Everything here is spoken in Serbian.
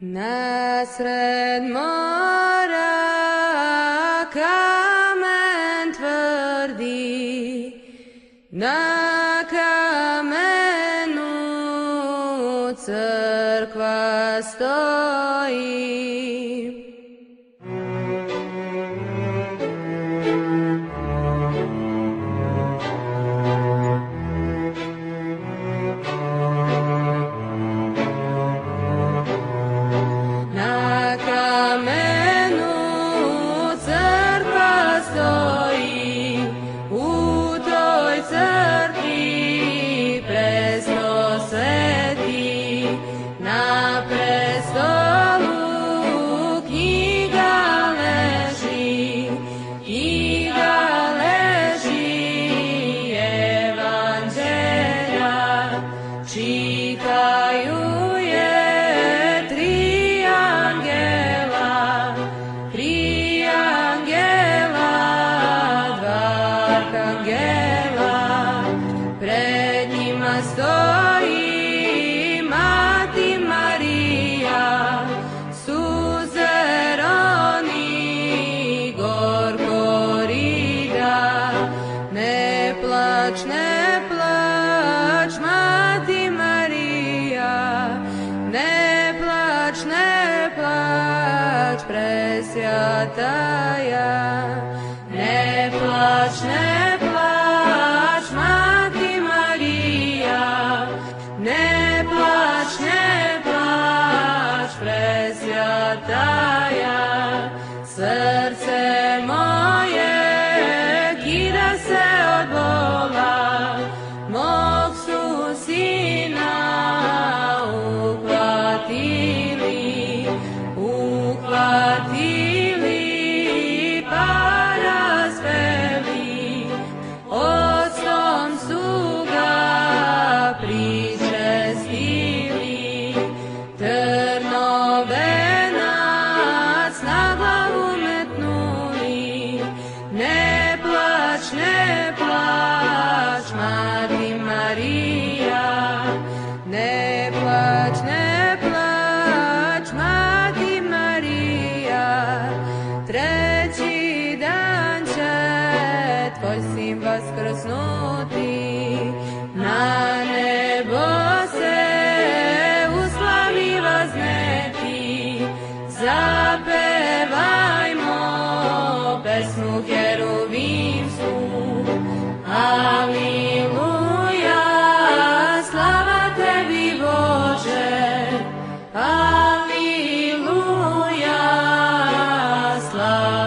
Nasred mora kamen tvrdi, na kamenu crkva stoji. Stoji Mati Marija, suzeroni gorko rida. Ne plač, Mati Marija, ne plač, presvjataja. Ne plač, Mati Marija, ne plač, presvjataja. Srce moje kida se od bola, mog su sina uhvatili, pa razveli, octom su ga pričestili. Trnovenac na glavu metnuli, ne plač, Mati Marija, ne plač, Mati Marija. Treći dan će tvoj sin vaskrsnuti, na nebo se u slavi vazneti. Zapevajmo pesmu heruvimsku, Aliluja, slava tebi Bože, Aliluja, slava